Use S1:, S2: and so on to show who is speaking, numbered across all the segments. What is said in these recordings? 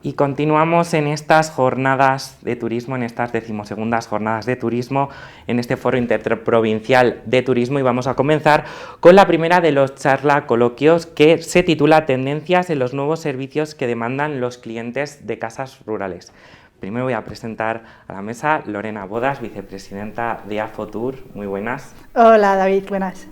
S1: Y continuamos en estas jornadas de turismo, en estas 12ª jornadas de turismo, en este foro interprovincial de turismo, y vamos a comenzar con la primera de los charla coloquios que se titula Tendencias en los nuevos servicios que demandan los clientes de casas rurales. Primero voy a presentar a la mesa Lorena Bodas, vicepresidenta de AFOTUR. Muy buenas.
S2: Hola David, buenas.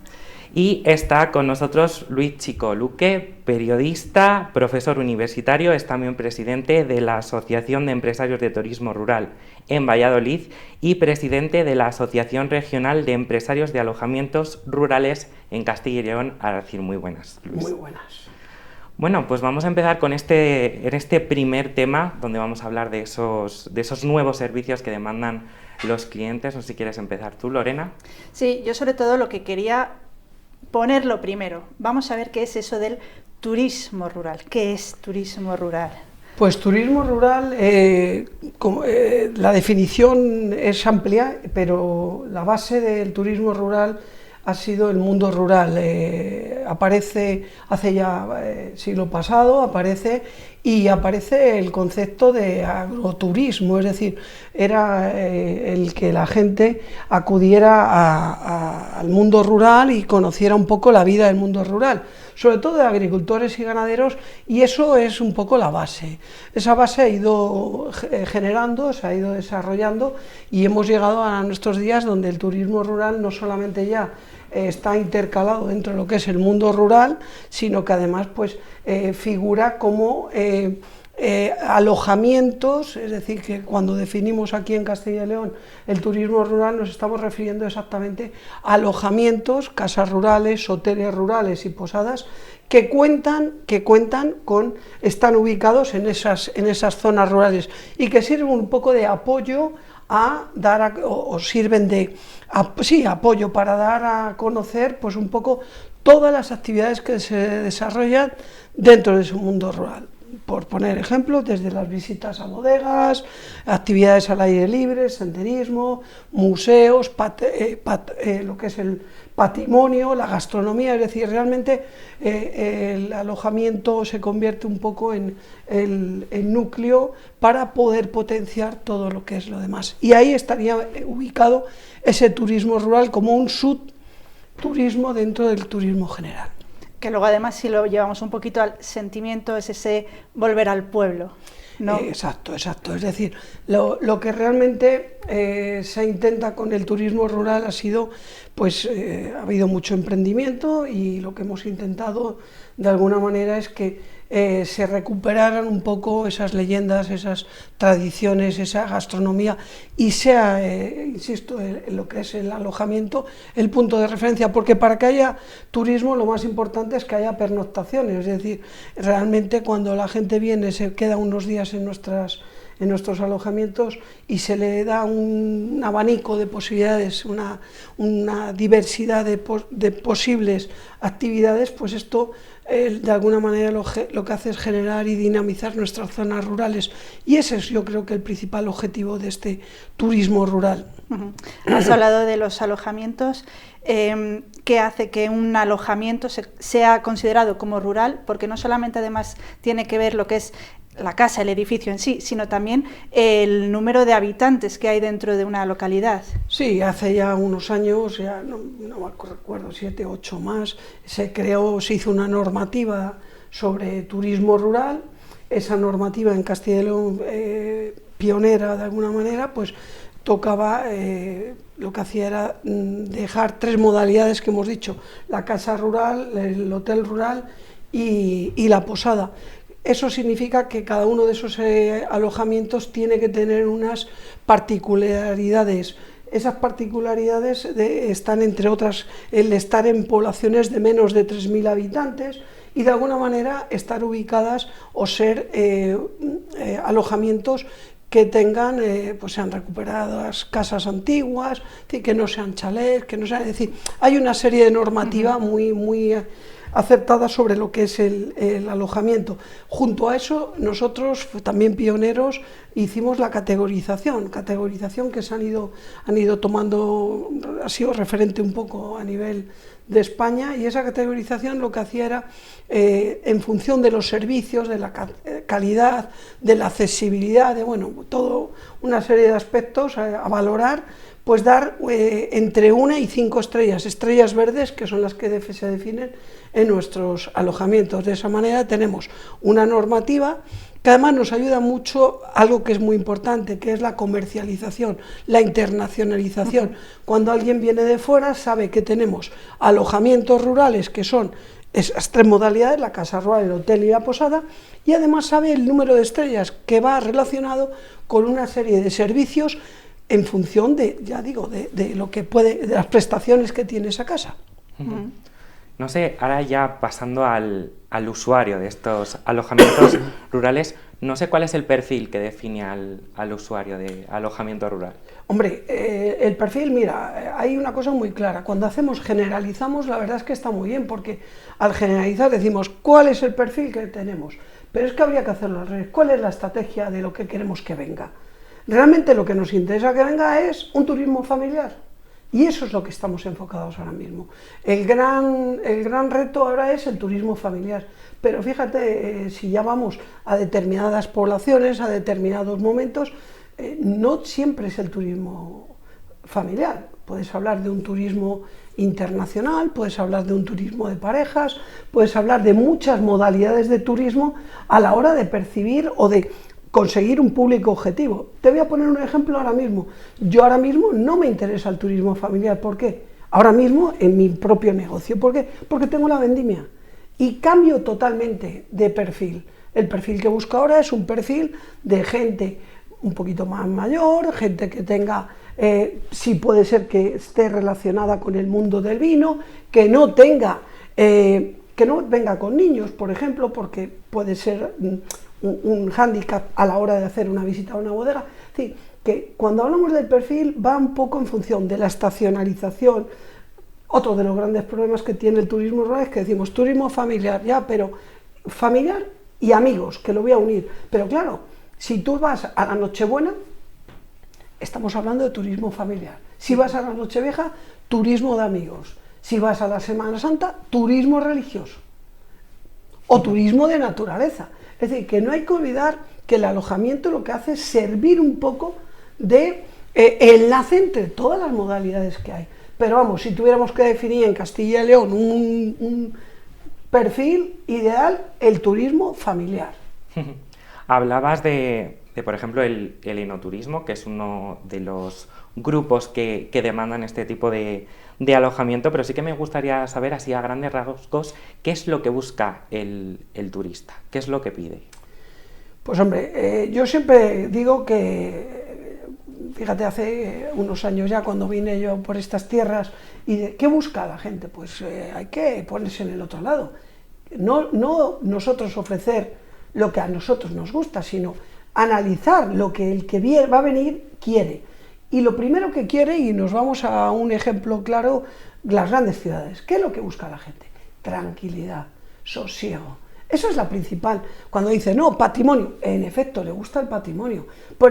S1: Y está con nosotros Luis Chico Luque, periodista, profesor universitario, es también presidente de la Asociación de Empresarios de Turismo Rural en Valladolid y presidente de la Asociación Regional de Empresarios de Alojamientos Rurales en Castilla y León. A decir, muy buenas, Luis.
S3: Muy buenas.
S1: Bueno, pues vamos a empezar con este primer tema, donde vamos a hablar de esos nuevos servicios que demandan los clientes. No sé si quieres empezar tú, Lorena.
S2: Sí, yo sobre todo lo que quería ponerlo primero. Vamos a ver qué es eso del turismo rural. ¿Qué es turismo rural?
S3: Pues turismo rural, la definición es amplia, pero la base del turismo rural ha sido el mundo rural. Aparece hace ya siglo pasado, aparece el concepto de agroturismo, es decir, era el que la gente acudiera al mundo rural y conociera un poco la vida del mundo rural, sobre todo de agricultores y ganaderos, y eso es un poco la base. Esa base ha ido generando, se ha ido desarrollando, y hemos llegado a nuestros días donde el turismo rural no solamente ya está intercalado dentro de lo que es el mundo rural, sino que además pues figura como alojamientos, es decir, que cuando definimos aquí en Castilla y León el turismo rural nos estamos refiriendo exactamente a alojamientos, casas rurales, hoteles rurales y posadas que están ubicados en esas zonas rurales y que sirven un poco de apoyo sirven de apoyo para dar a conocer pues un poco todas las actividades que se desarrollan dentro de su mundo rural. Por poner ejemplos, desde las visitas a bodegas, actividades al aire libre, senderismo, museos, lo que es el patrimonio, la gastronomía, es decir, realmente el alojamiento se convierte un poco en el núcleo para poder potenciar todo lo que es lo demás. Y ahí estaría ubicado ese turismo rural como un subturismo dentro del turismo general.
S2: Que luego además si lo llevamos un poquito al sentimiento es ese volver al pueblo, ¿no?
S3: Exacto, es decir, lo que realmente se intenta con el turismo rural ha sido, pues ha habido mucho emprendimiento y lo que hemos intentado de alguna manera es que se recuperaran un poco esas leyendas, esas tradiciones, esa gastronomía y sea, insisto, en lo que es el alojamiento, el punto de referencia, porque para que haya turismo lo más importante es que haya pernoctaciones, es decir, realmente cuando la gente viene se queda unos días en nuestros alojamientos y se le da un abanico de posibilidades, una diversidad de posibles actividades, pues esto de alguna manera lo que hace es generar y dinamizar nuestras zonas rurales, y ese es, yo creo, que el principal objetivo de este turismo rural.
S2: Has hablado de los alojamientos. ¿Qué hace que un alojamiento sea considerado como rural? Porque no solamente además tiene que ver lo que es la casa, el edificio en sí, sino también el número de habitantes que hay dentro de una localidad.
S3: Sí, hace ya unos años, ya no recuerdo, 7, 8 más, se hizo una normativa sobre turismo rural. Esa normativa en Castilla y León, pionera de alguna manera, pues tocaba, lo que hacía era dejar 3 modalidades que hemos dicho: la casa rural, el hotel rural y la posada. Eso significa que cada uno de esos alojamientos tiene que tener unas particularidades. Esas particularidades están, entre otras, el estar en poblaciones de menos de 3.000 habitantes y de alguna manera estar ubicadas o ser alojamientos que tengan, pues sean recuperadas casas antiguas, que no sean chalés, que no sean, es decir, hay una serie de normativa muy acertada sobre lo que es el alojamiento. Junto a eso, nosotros, también pioneros, hicimos la categorización que se han ido tomando, ha sido referente un poco a nivel de España, y esa categorización lo que hacía era, en función de los servicios, de la calidad, de la accesibilidad, de toda una serie de aspectos a valorar, pues dar entre 1 y 5 estrellas verdes, que son las que se definen en nuestros alojamientos. De esa manera tenemos una normativa que además nos ayuda mucho, algo que es muy importante, que es la comercialización, la internacionalización. Cuando alguien viene de fuera, sabe que tenemos alojamientos rurales, que son esas 3 modalidades, la casa rural, el hotel y la posada, y además sabe el número de estrellas, que va relacionado con una serie de servicios en función de, ya digo, de lo que puede, de las prestaciones que tiene esa casa.
S1: No sé, ahora ya pasando al usuario de estos alojamientos rurales, no sé cuál es el perfil que define al usuario de alojamiento rural.
S3: Hombre, el perfil, mira, hay una cosa muy clara. Cuando generalizamos, la verdad es que está muy bien, porque al generalizar decimos cuál es el perfil que tenemos, pero es que habría que hacerlo al revés. ¿Cuál es la estrategia de lo que queremos que venga? Realmente lo que nos interesa que venga es un turismo familiar, y eso es lo que estamos enfocados ahora mismo. El gran reto ahora es el turismo familiar, pero fíjate, si ya vamos a determinadas poblaciones, a determinados momentos, no siempre es el turismo familiar. Puedes hablar de un turismo internacional, puedes hablar de un turismo de parejas, puedes hablar de muchas modalidades de turismo a la hora de percibir o de conseguir un público objetivo. Te voy a poner un ejemplo ahora mismo. Yo ahora mismo no me interesa el turismo familiar. ¿Por qué? Ahora mismo en mi propio negocio. ¿Por qué? Porque tengo la vendimia y cambio totalmente de perfil. El perfil que busco ahora es un perfil de gente un poquito más mayor, gente que tenga, sí puede ser que esté relacionada con el mundo del vino, que no venga con niños, por ejemplo, porque puede ser un hándicap a la hora de hacer una visita a una bodega. Es decir, que cuando hablamos del perfil va un poco en función de la estacionalización. Otro de los grandes problemas que tiene el turismo rural es que decimos turismo familiar, ya, pero familiar y amigos, que lo voy a unir. Pero claro, si tú vas a la Nochebuena, estamos hablando de turismo familiar. Si vas a la Nochevieja, turismo de amigos. Si vas a la Semana Santa, turismo religioso o turismo de naturaleza. Es decir, que no hay que olvidar que el alojamiento lo que hace es servir un poco de enlace entre todas las modalidades que hay. Pero vamos, si tuviéramos que definir en Castilla y León un perfil ideal, el turismo familiar.
S1: Hablabas de, por ejemplo, el enoturismo, que es uno de los grupos que demandan este tipo de alojamiento, pero sí que me gustaría saber, así a grandes rasgos, qué es lo que busca el turista, qué es lo que pide.
S3: Pues hombre, yo siempre digo que, fíjate, hace unos años ya cuando vine yo por estas tierras, y ¿qué busca la gente? Pues hay que ponerse en el otro lado. No nosotros ofrecer lo que a nosotros nos gusta, sino analizar lo que el que va a venir quiere. Y lo primero que quiere, y nos vamos a un ejemplo claro, las grandes ciudades. ¿Qué es lo que busca la gente? Tranquilidad, sosiego. Eso es la principal. Cuando dice, no, patrimonio, en efecto, le gusta el patrimonio.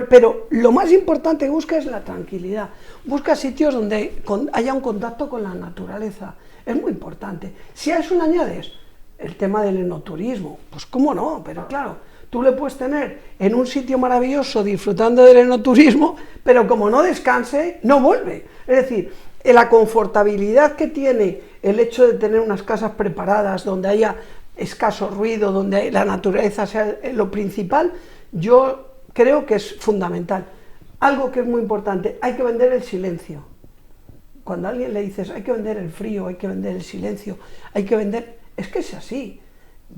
S3: Pero lo más importante que busca es la tranquilidad. Busca sitios donde haya un contacto con la naturaleza. Es muy importante. Si a eso le añades el tema del enoturismo, pues cómo no, pero claro, tú le puedes tener en un sitio maravilloso disfrutando del enoturismo, pero como no descanse, no vuelve. Es decir, la confortabilidad que tiene el hecho de tener unas casas preparadas donde haya escaso ruido, donde la naturaleza sea lo principal, yo creo que es fundamental. Algo que es muy importante, hay que vender el silencio. Cuando a alguien le dices, hay que vender el frío, hay que vender el silencio, hay que vender... Es que es así.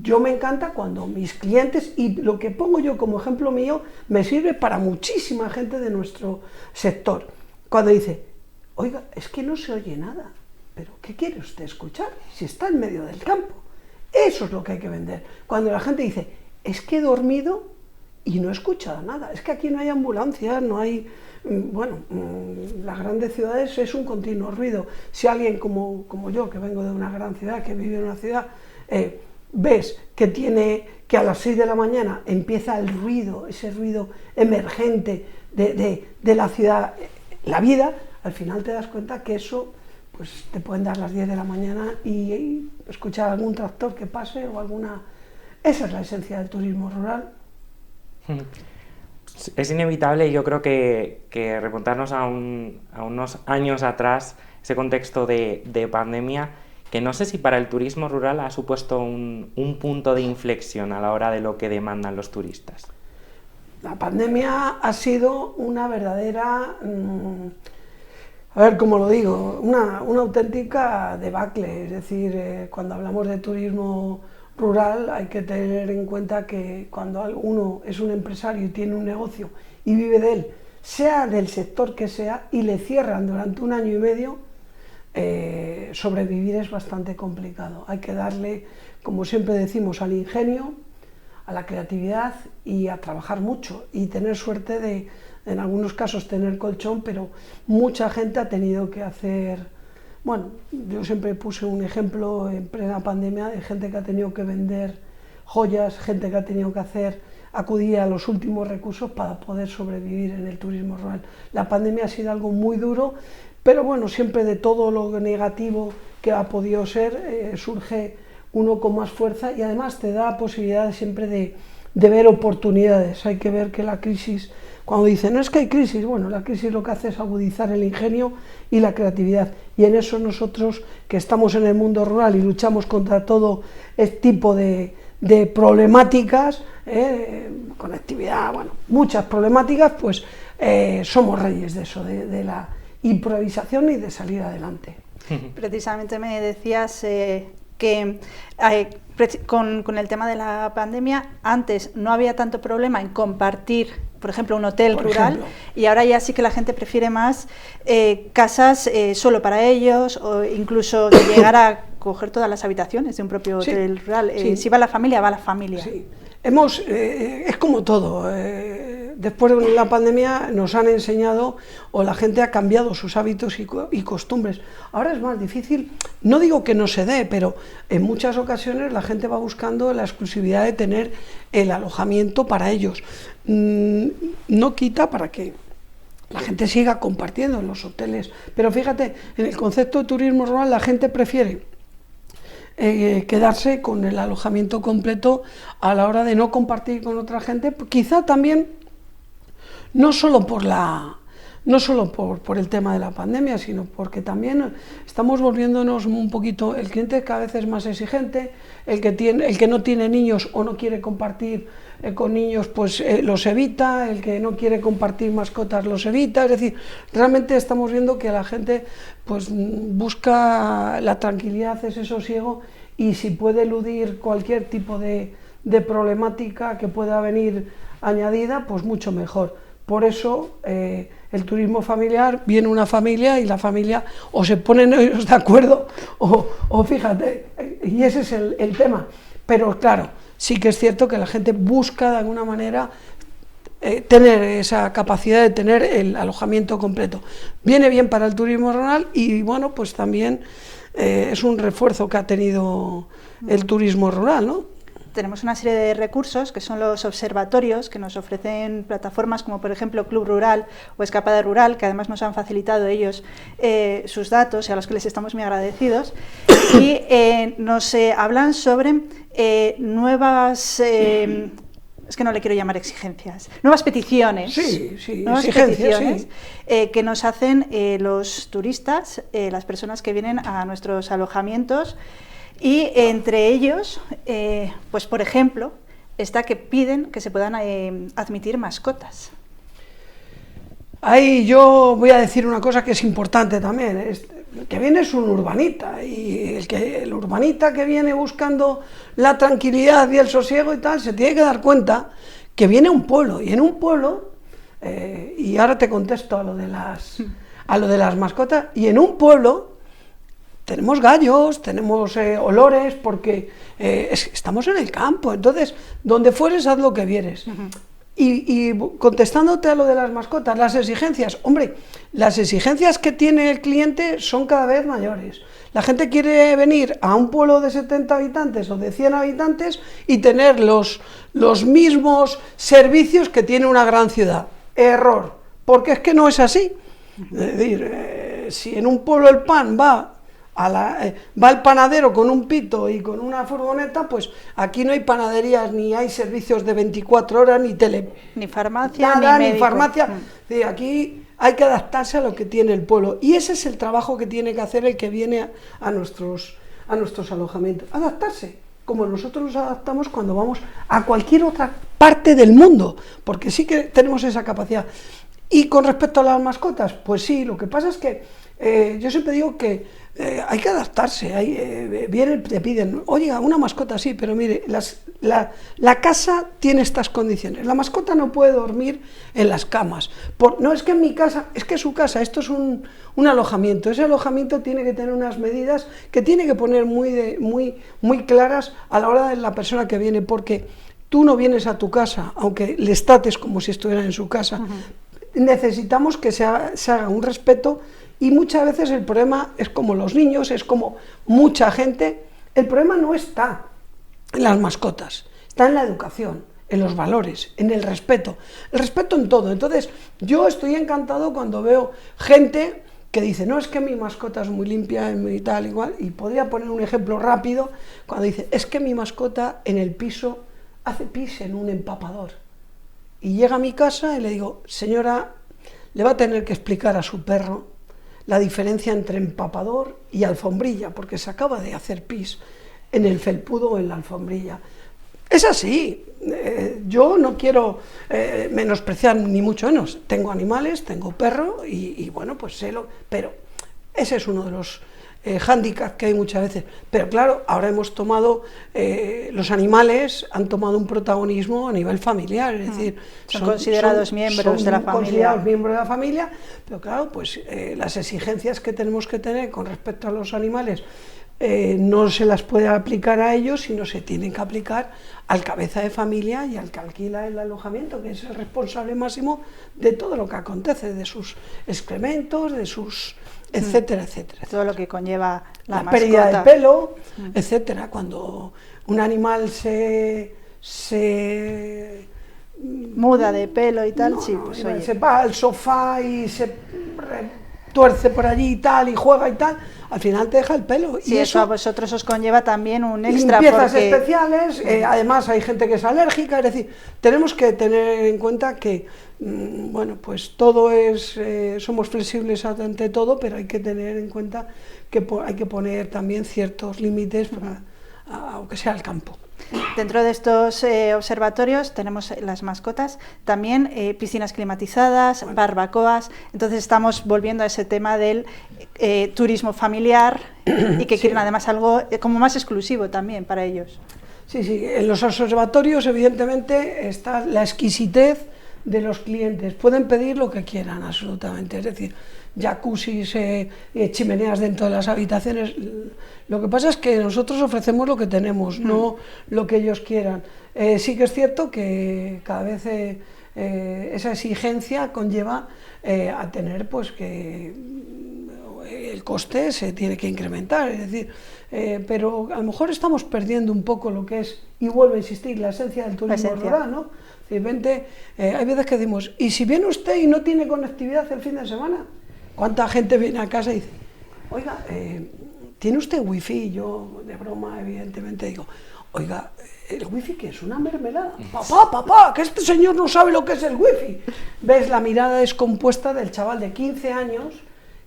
S3: Yo me encanta cuando mis clientes, y lo que pongo yo como ejemplo mío, me sirve para muchísima gente de nuestro sector. Cuando dice, oiga, es que no se oye nada, pero ¿qué quiere usted escuchar si está en medio del campo? Eso es lo que hay que vender. Cuando la gente dice, es que he dormido y no he escuchado nada, es que aquí no hay ambulancias, no hay... Bueno, las grandes ciudades es un continuo ruido. Si alguien como yo, que vengo de una gran ciudad, que vive en una ciudad, ves que a las 6 de la mañana empieza el ruido, ese ruido emergente de la ciudad, la vida, al final te das cuenta que eso, pues te pueden dar las 10 de la mañana y escuchar algún tractor que pase o alguna... Esa es la esencia del turismo rural.
S1: Es inevitable, yo creo que remontarnos a unos años atrás, ese contexto de pandemia, que no sé si para el turismo rural ha supuesto un punto de inflexión a la hora de lo que demandan los turistas.
S3: La pandemia ha sido una verdadera, a ver cómo lo digo, una auténtica debacle. Es decir, cuando hablamos de turismo rural hay que tener en cuenta que cuando uno es un empresario y tiene un negocio y vive de él, sea del sector que sea, y le cierran durante 1 año y medio, sobrevivir es bastante complicado. Hay que darle, como siempre decimos, al ingenio, a la creatividad y a trabajar mucho y tener suerte de, en algunos casos, tener colchón, pero mucha gente ha tenido que hacer... Bueno, yo siempre puse un ejemplo en plena pandemia de gente que ha tenido que vender joyas, gente que ha tenido que acudir a los últimos recursos para poder sobrevivir en el turismo rural. La pandemia ha sido algo muy duro, pero bueno, siempre de todo lo negativo que ha podido ser, surge uno con más fuerza y además te da posibilidad siempre de ver oportunidades. Hay que ver que la crisis, cuando dicen no es que hay crisis, bueno, la crisis lo que hace es agudizar el ingenio y la creatividad, y en eso nosotros que estamos en el mundo rural y luchamos contra todo este tipo de problemáticas, conectividad, bueno, muchas problemáticas, pues somos reyes de eso, de la improvisación y de salir adelante.
S2: Precisamente me decías que con el tema de la pandemia, antes no había tanto problema en compartir, por ejemplo, un hotel rural, y ahora ya sí que la gente prefiere más casas solo para ellos, o incluso de llegar a coger todas las habitaciones de un propio hotel rural. Si va la familia, va la familia.
S3: Sí. Es como todo, después de la pandemia nos han enseñado, o la gente ha cambiado sus hábitos y costumbres. Ahora es más difícil, no digo que no se dé, pero en muchas ocasiones la gente va buscando la exclusividad de tener el alojamiento para ellos. No quita para que la gente siga compartiendo en los hoteles, pero fíjate, en el concepto de turismo rural la gente prefiere quedarse con el alojamiento completo a la hora de no compartir con otra gente, quizá también no solo por el tema de la pandemia, sino porque también estamos volviéndonos un poquito, el cliente cada vez es más exigente, el que no tiene niños o no quiere compartir con niños, pues los evita, el que no quiere compartir mascotas los evita, es decir, realmente estamos viendo que la gente pues busca la tranquilidad, ese sosiego, y si puede eludir cualquier tipo de problemática que pueda venir añadida, pues mucho mejor. Por eso el turismo familiar, viene una familia y la familia o se ponen ellos de acuerdo o fíjate, y ese es el tema. Pero claro, sí que es cierto que la gente busca de alguna manera tener esa capacidad de tener el alojamiento completo. Viene bien para el turismo rural y bueno, pues también es un refuerzo que ha tenido el turismo rural, ¿no?
S2: Tenemos una serie de recursos que son los observatorios que nos ofrecen plataformas como por ejemplo Club Rural o Escapada Rural, que además nos han facilitado ellos sus datos y a los que les estamos muy agradecidos, y nos hablan sobre nuevas, es que no le quiero llamar exigencias, nuevas peticiones, nuevas peticiones que nos hacen los turistas, las personas que vienen a nuestros alojamientos. Y entre ellos, pues por ejemplo, está que piden que se puedan admitir mascotas.
S3: Ahí yo voy a decir una cosa que es importante también. El que viene es un urbanita, y el urbanita que viene buscando la tranquilidad y el sosiego y tal, se tiene que dar cuenta que viene a un pueblo, y en un pueblo, y ahora te contesto a lo de las mascotas, y en un pueblo tenemos gallos, tenemos olores, porque estamos en el campo, entonces donde fueres haz lo que vieres. Y contestándote a lo de las mascotas, las exigencias, hombre, las exigencias que tiene el cliente son cada vez mayores. La gente quiere venir a un pueblo de 70 habitantes o de 100 habitantes y tener los mismos servicios que tiene una gran ciudad. Error, porque es que no es así. Es decir, si en un pueblo el pan va el panadero con un pito y con una furgoneta, pues aquí no hay panaderías, ni hay servicios de 24 horas, ni
S2: ni farmacia,
S3: nada,
S2: ni
S3: ni
S2: médico.
S3: farmacia. Sí, aquí hay que adaptarse a lo que tiene el pueblo, y ese es el trabajo que tiene que hacer el que viene a nuestros alojamientos, adaptarse, como nosotros nos adaptamos cuando vamos a cualquier otra parte del mundo, porque sí que tenemos esa capacidad. Y con respecto a las mascotas, pues sí, lo que pasa es que yo siempre digo que hay que adaptarse. Vienen, te piden, oiga, una mascota sí, pero mire, la casa tiene estas condiciones. La mascota no puede dormir en las camas. No es que en mi casa, es que es su casa, esto es un alojamiento. Ese alojamiento tiene que tener unas medidas que tiene que poner muy claras a la hora de la persona que viene, porque tú no vienes a tu casa, aunque les trates como si estuvieran en su casa. Necesitamos que se haga un respeto, y muchas veces el problema es como los niños, es como mucha gente. El problema no está en las mascotas, está en la educación, en los valores, en el respeto en todo. Entonces yo estoy encantado cuando veo gente que dice, no, es que mi mascota es muy limpia, es muy tal, igual, y podría poner un ejemplo rápido, cuando dice, es que mi mascota en el piso hace pis en un empapador. Y llega a mi casa y le digo, señora, le va a tener que explicar a su perro la diferencia entre empapador y alfombrilla, porque se acaba de hacer pis en el felpudo o en la alfombrilla. Es así. Yo no quiero menospreciar ni mucho menos. Tengo animales, tengo perro y bueno, pues pero ese es uno de los hándicaps que hay muchas veces. Pero claro, ahora hemos tomado, los animales han tomado un protagonismo a nivel familiar, es decir,
S2: son considerados miembros de la familia.
S3: Considerados miembros de la familia, pero claro, pues las exigencias que tenemos que tener con respecto a los animales no se las puede aplicar a ellos, sino se tienen que aplicar al cabeza de familia y al que alquila el alojamiento, que es el responsable máximo de todo lo que acontece, de sus excrementos, de sus etcétera, etcétera.
S2: Todo lo que conlleva la mascota.
S3: Pérdida de pelo, etcétera. Cuando un animal se
S2: muda de pelo y tal, sí, pues oye.
S3: Se va al sofá y se tuerce por allí y tal, y juega y tal, al final te deja el pelo.
S2: Sí,
S3: y
S2: eso a vosotros os conlleva también un extra.
S3: Limpiezas especiales, además hay gente que es alérgica, es decir, tenemos que tener en cuenta que, bueno, pues todo somos flexibles ante todo, pero hay que tener en cuenta que hay que poner también ciertos límites, aunque sea el campo.
S2: Dentro de estos observatorios tenemos las mascotas, también piscinas climatizadas, barbacoas. Entonces estamos volviendo a ese tema del turismo familiar y que quieren además algo como más exclusivo también para ellos.
S3: Sí, en los observatorios evidentemente está la exquisitez de los clientes, pueden pedir lo que quieran absolutamente, es decir, jacuzzis, chimeneas dentro de las habitaciones. Lo que pasa es que nosotros ofrecemos lo que tenemos, no lo que ellos quieran. Sí que es cierto que cada vez esa exigencia conlleva a tener pues que el coste se tiene que incrementar, es decir, pero a lo mejor estamos perdiendo un poco lo que es, y vuelvo a insistir, la esencia del turismo rural, ¿no? Es decir, hay veces que decimos, ¿y si viene usted y no tiene conectividad el fin de semana? ¿Cuánta gente viene a casa y dice, oiga, ¿tiene usted wifi? Yo, de broma, evidentemente, digo, oiga, ¿el wifi qué es? ¿Una mermelada? Papá, que este señor no sabe lo que es el wifi. ¿Ves la mirada descompuesta del chaval de 15 años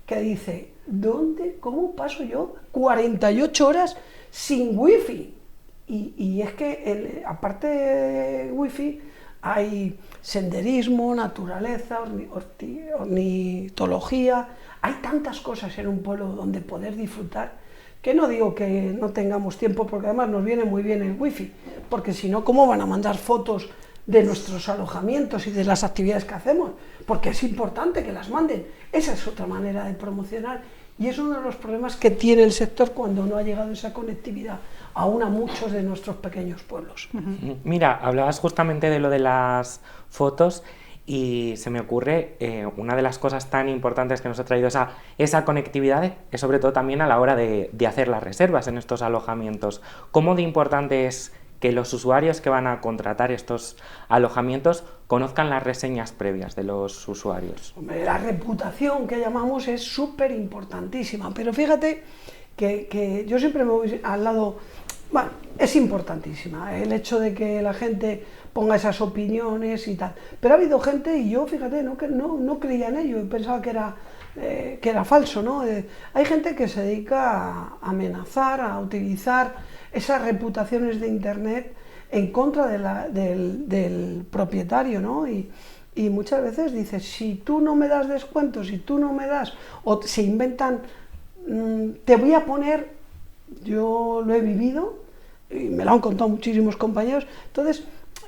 S3: que dice, cómo paso yo 48 horas sin wifi? Y es que, aparte de wifi, hay senderismo, naturaleza, ornitología, hay tantas cosas en un pueblo donde poder disfrutar, que no digo que no tengamos tiempo, porque además nos viene muy bien el wifi, porque si no, ¿cómo van a mandar fotos de nuestros alojamientos y de las actividades que hacemos? Porque es importante que las manden. Esa es otra manera de promocionar, y es uno de los problemas que tiene el sector cuando no ha llegado esa conectividad aún a muchos de nuestros pequeños pueblos.
S1: Mira, hablabas justamente de lo de las fotos Y se me ocurre, una de las cosas tan importantes que nos ha traído esa conectividad es sobre todo también a la hora de hacer las reservas en estos alojamientos. ¿Cómo de importante es que los usuarios que van a contratar estos alojamientos conozcan las reseñas previas de los usuarios?
S3: Hombre, la reputación que llamamos es súper importantísima, pero fíjate que yo siempre me voy al lado, bueno, es importantísima el hecho de que la gente ponga esas opiniones y tal, pero ha habido gente, y yo, fíjate, no creía en ello, y pensaba que era falso, ¿no? Hay gente que se dedica a amenazar, a utilizar esas reputaciones de internet en contra del propietario, ¿no? Y muchas veces dices, si tú no me das descuentos, si tú no me das, o se inventan, te voy a poner, yo lo he vivido, y me lo han contado muchísimos compañeros. Entonces,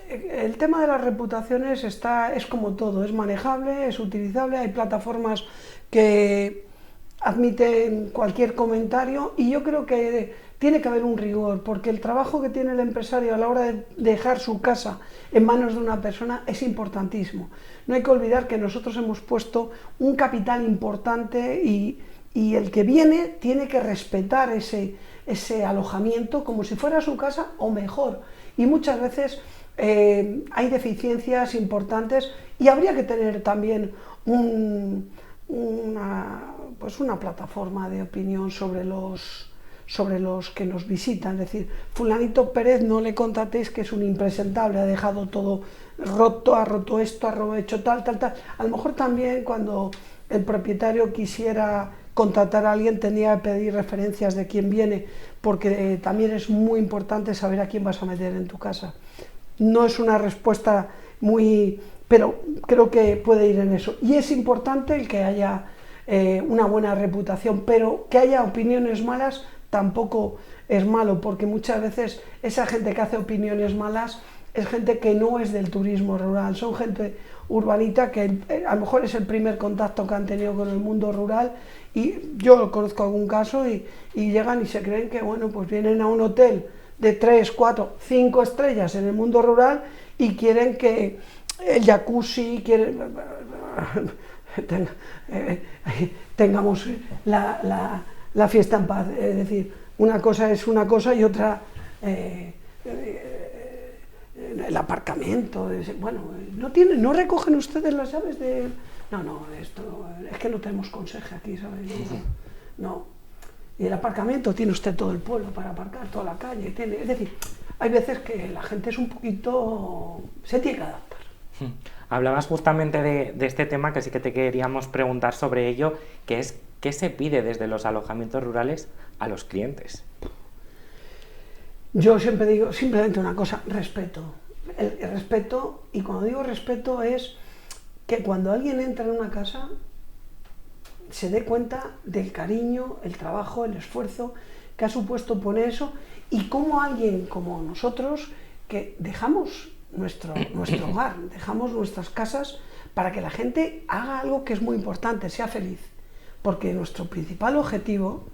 S3: el tema de las reputaciones es como todo, es manejable, es utilizable, hay plataformas que admiten cualquier comentario, y yo creo que tiene que haber un rigor, porque el trabajo que tiene el empresario a la hora de dejar su casa en manos de una persona es importantísimo. No hay que olvidar que nosotros hemos puesto un capital importante, y el que viene tiene que respetar ese alojamiento como si fuera su casa o mejor. Y muchas veces hay deficiencias importantes, y habría que tener también una plataforma de opinión sobre los que nos visitan. Es decir, fulanito Pérez, no le contratéis, que es un impresentable, ha dejado todo roto, ha roto esto, ha hecho tal. A lo mejor también cuando el propietario quisiera contratar a alguien tenía que pedir referencias de quién viene, porque también es muy importante saber a quién vas a meter en tu casa. No es una respuesta pero creo que puede ir en eso. Y es importante el que haya una buena reputación, pero que haya opiniones malas tampoco es malo, porque muchas veces esa gente que hace opiniones malas es gente que no es del turismo rural, son gente urbanita que a lo mejor es el primer contacto que han tenido con el mundo rural, y yo conozco algún caso y llegan y se creen que, bueno, pues vienen a un hotel de 3, 4, 5 estrellas en el mundo rural y quieren que el jacuzzi, tengamos la fiesta en paz. Es decir, una cosa es una cosa y otra el aparcamiento. Bueno, no recogen ustedes las llaves de... No, esto es que no tenemos conserje aquí, ¿sabes? No. Y el aparcamiento tiene usted todo el pueblo para aparcar, toda la calle. Es decir, hay veces que la gente es un poquito... se tiene que adaptar.
S1: Hablabas justamente de este tema, que sí que te queríamos preguntar sobre ello, que es ¿qué se pide desde los alojamientos rurales a los clientes?
S3: Yo siempre digo simplemente una cosa: respeto. El respeto, y cuando digo respeto es que cuando alguien entra en una casa se dé cuenta del cariño, el trabajo, el esfuerzo que ha supuesto poner eso, y cómo alguien como nosotros, que dejamos nuestro hogar, dejamos nuestras casas para que la gente haga algo que es muy importante, sea feliz, porque nuestro principal objetivo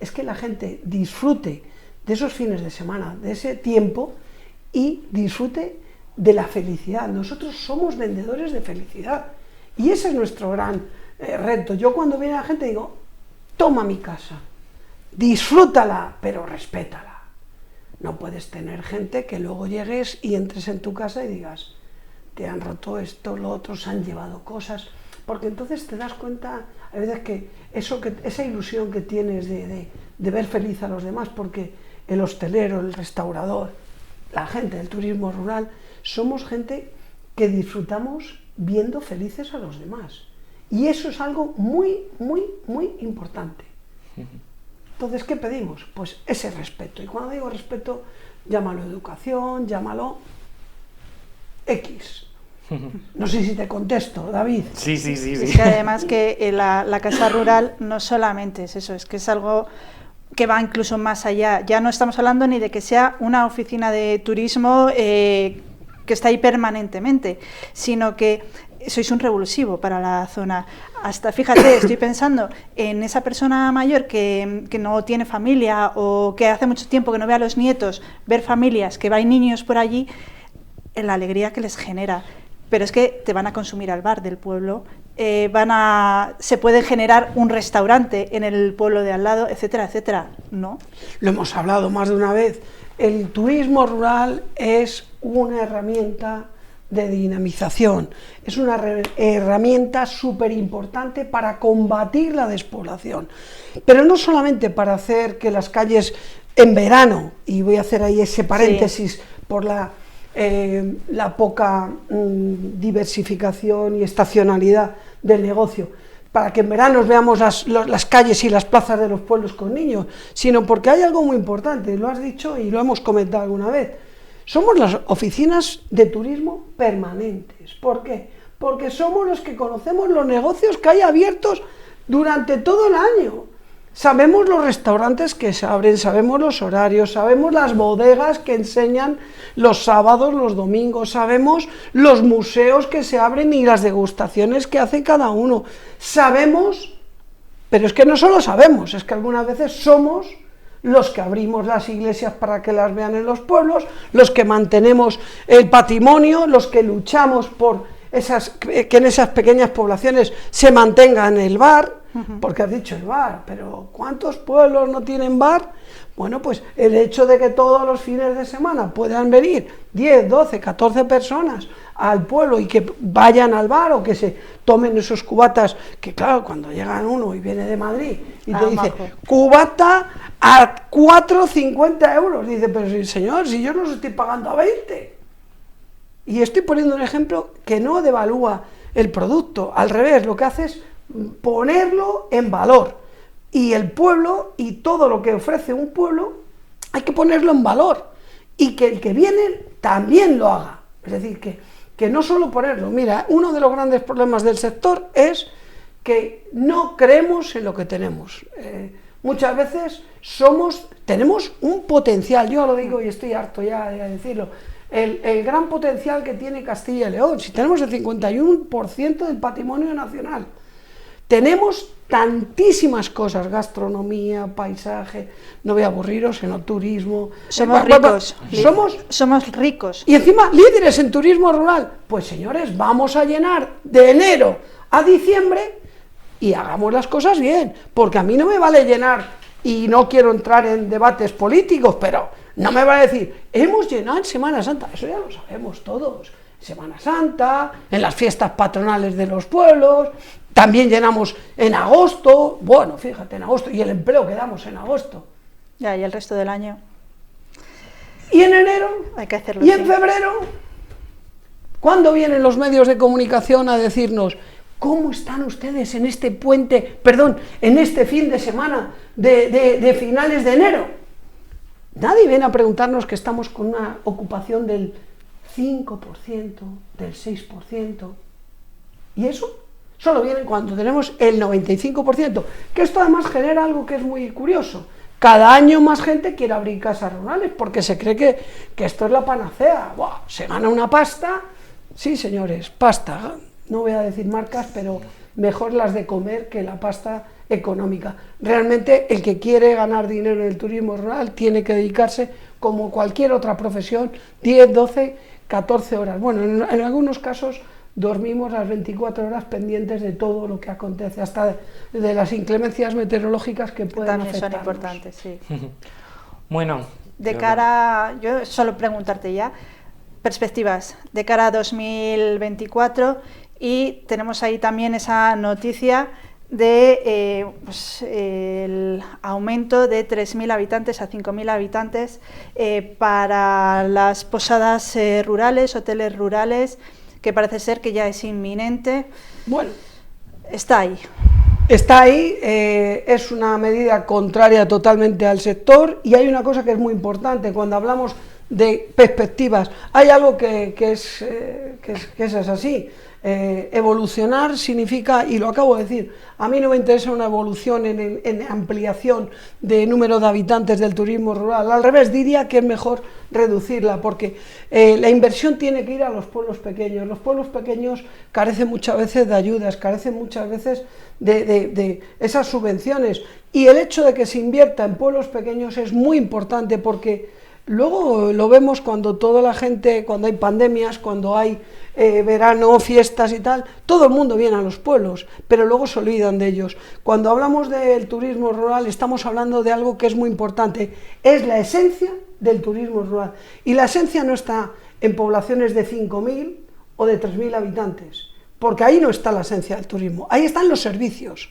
S3: es que la gente disfrute de esos fines de semana, de ese tiempo, y disfrute de la felicidad. Nosotros somos vendedores de felicidad, y ese es nuestro gran reto. Yo cuando viene la gente digo, toma mi casa, disfrútala, pero respétala. No puedes tener gente que luego llegues y entres en tu casa y digas, te han roto esto, lo otro, se han llevado cosas, porque entonces te das cuenta a veces que esa ilusión que tienes de ver feliz a los demás, porque el hostelero, el restaurador, la gente del turismo rural, somos gente que disfrutamos viendo felices a los demás, y eso es algo muy, muy, muy importante. Entonces, ¿qué pedimos? Pues ese respeto. Y cuando digo respeto, llámalo educación, llámalo X. No sé si te contesto, David.
S1: Sí.
S2: Es que además que la casa rural no solamente es eso, es que es algo que va incluso más allá. Ya no estamos hablando ni de que sea una oficina de turismo que está ahí permanentemente, sino que sois un revulsivo para la zona. Hasta, fíjate, estoy pensando en esa persona mayor que no tiene familia, o que hace mucho tiempo que no ve a los nietos, ver familias, que hay niños por allí. la alegría que les genera. Pero es que te van a consumir al bar del pueblo, se puede generar un restaurante en el pueblo de al lado, etcétera, etcétera, ¿no?
S3: Lo hemos hablado más de una vez, el turismo rural es una herramienta de dinamización, es una herramienta súper importante para combatir la despoblación, pero no solamente para hacer que las calles en verano, y voy a hacer ahí ese paréntesis por la poca diversificación y estacionalidad del negocio, para que en verano veamos las calles y las plazas de los pueblos con niños, sino porque hay algo muy importante, lo has dicho y lo hemos comentado alguna vez, somos las oficinas de turismo permanentes. ¿Por qué? Porque somos los que conocemos los negocios que hay abiertos durante todo el año. Sabemos los restaurantes que se abren, sabemos los horarios, sabemos las bodegas que enseñan los sábados, los domingos, sabemos los museos que se abren y las degustaciones que hace cada uno. Sabemos, pero es que no solo sabemos, es que algunas veces somos los que abrimos las iglesias para que las vean en los pueblos, los que mantenemos el patrimonio, los que luchamos por que en esas pequeñas poblaciones se mantenga el bar, porque has dicho el bar, pero ¿cuántos pueblos no tienen bar? Bueno, pues el hecho de que todos los fines de semana puedan venir 10, 12, 14 personas al pueblo y que vayan al bar o que se tomen esos cubatas, que claro, cuando llegan uno y viene de Madrid y te dice, cubata a 4,50 euros, dice, pero sí, señor, si yo los estoy pagando a 20. Y estoy poniendo un ejemplo que no devalúa el producto, al revés, lo que hace es ponerlo en valor. Y el pueblo y todo lo que ofrece un pueblo hay que ponerlo en valor. Y que el que viene también lo haga. Es decir, que no solo ponerlo. Mira, uno de los grandes problemas del sector es que no creemos en lo que tenemos. Muchas veces tenemos un potencial, yo lo digo y estoy harto ya de decirlo, el gran potencial que tiene Castilla y León. Si tenemos el 51% del patrimonio nacional, tenemos tantísimas cosas, gastronomía, paisaje, no voy a aburriros, sino turismo.
S2: Somos ricos. Somos ricos.
S3: Y encima líderes en turismo rural. Pues señores, vamos a llenar de enero a diciembre y hagamos las cosas bien, porque a mí no me vale llenar, y no quiero entrar en debates políticos, pero no me va a decir, hemos llenado en Semana Santa, eso ya lo sabemos todos, Semana Santa, en las fiestas patronales de los pueblos, también llenamos en agosto, bueno, fíjate, en agosto, y el empleo que damos en agosto.
S2: Ya, y el resto del año.
S3: Y en enero,
S2: hay que hacerlo
S3: y en febrero, ¿cuándo vienen los medios de comunicación a decirnos cómo están ustedes en este en este fin de semana de finales de enero? Nadie viene a preguntarnos que estamos con una ocupación del 5%, del 6%, y eso solo viene cuando tenemos el 95%, que esto además genera algo que es muy curioso. Cada año más gente quiere abrir casas rurales porque se cree que esto es la panacea. ¡Buah! Se gana una pasta, sí señores, pasta, no voy a decir marcas, pero mejor las de comer que la pasta económica. Realmente el que quiere ganar dinero en el turismo rural tiene que dedicarse, como cualquier otra profesión, 10, 12, 14 horas. Bueno, en algunos casos dormimos las 24 horas pendientes de todo lo que acontece, hasta de las inclemencias meteorológicas que pueden afectarnos.
S2: También son importantes, sí.
S1: Bueno,
S2: yo solo preguntarte ya, perspectivas de cara a 2024, y tenemos ahí también esa noticia de el aumento de 3.000 habitantes a 5.000 habitantes para las posadas rurales, hoteles rurales, que parece ser que ya es inminente.
S3: Bueno,
S2: está ahí.
S3: Está ahí, es una medida contraria totalmente al sector, y hay una cosa que es muy importante cuando hablamos de perspectivas. Hay algo que es así. Evolucionar significa, y lo acabo de decir, a mí no me interesa una evolución en ampliación de número de habitantes del turismo rural, al revés, diría que es mejor reducirla, porque la inversión tiene que ir a los pueblos pequeños. Los pueblos pequeños carecen muchas veces de ayudas, carecen muchas veces de esas subvenciones, y el hecho de que se invierta en pueblos pequeños es muy importante, porque Luego lo vemos cuando toda la gente, cuando hay pandemias, cuando hay verano, fiestas y tal, todo el mundo viene a los pueblos, pero luego se olvidan de ellos. Cuando hablamos del turismo rural estamos hablando de algo que es muy importante, es la esencia del turismo rural. Y la esencia no está en poblaciones de 5.000 o de 3.000 habitantes, porque ahí no está la esencia del turismo, ahí están los servicios.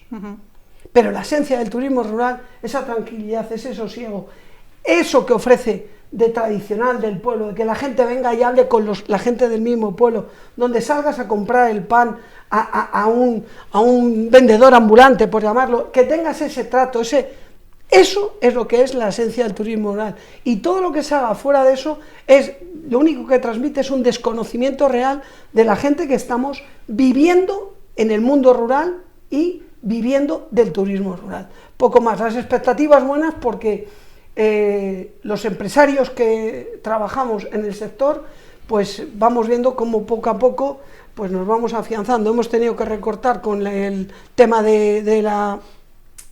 S3: Pero la esencia del turismo rural, esa tranquilidad, ese sosiego, eso que ofrece de tradicional del pueblo, de que la gente venga y hable con la gente del mismo pueblo, donde salgas a comprar el pan a un vendedor ambulante, por llamarlo, que tengas ese trato, eso es lo que es la esencia del turismo rural. Y todo lo que se haga fuera de eso, lo único que transmite es un desconocimiento real de la gente que estamos viviendo en el mundo rural y viviendo del turismo rural. Poco más, las expectativas buenas porque los empresarios que trabajamos en el sector, pues vamos viendo cómo poco a poco pues nos vamos afianzando. Hemos tenido que recortar con el tema de la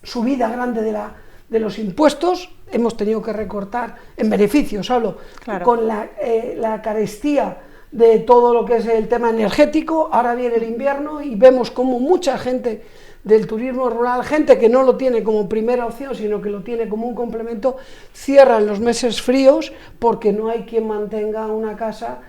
S3: subida grande de los impuestos, hemos tenido que recortar en beneficios, hablo, claro, con la carestía de todo lo que es el tema energético. Ahora viene el invierno y vemos como mucha gente del turismo rural, gente que no lo tiene como primera opción, sino que lo tiene como un complemento, cierra en los meses fríos porque no hay quien mantenga una casa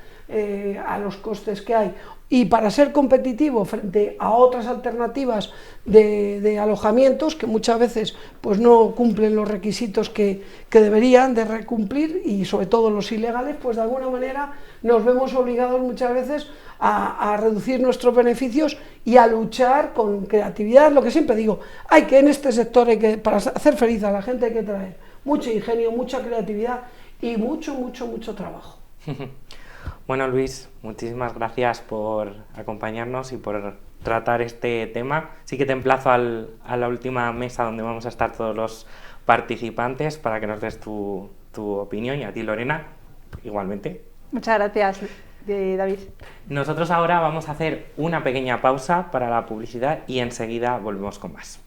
S3: a los costes que hay. Y para ser competitivo frente a otras alternativas de alojamientos que muchas veces pues no cumplen los requisitos que deberían de cumplir, y sobre todo los ilegales, pues de alguna manera nos vemos obligados muchas veces a reducir nuestros beneficios y a luchar con creatividad. Lo que siempre digo, hay que en este sector, para hacer feliz a la gente, hay que traer mucho ingenio, mucha creatividad y mucho trabajo.
S1: Bueno, Luis, muchísimas gracias por acompañarnos y por tratar este tema. Sí que te emplazo a la última mesa donde vamos a estar todos los participantes para que nos des tu opinión, y a ti, Lorena, igualmente.
S2: Muchas gracias, David.
S1: Nosotros ahora vamos a hacer una pequeña pausa para la publicidad y enseguida volvemos con más.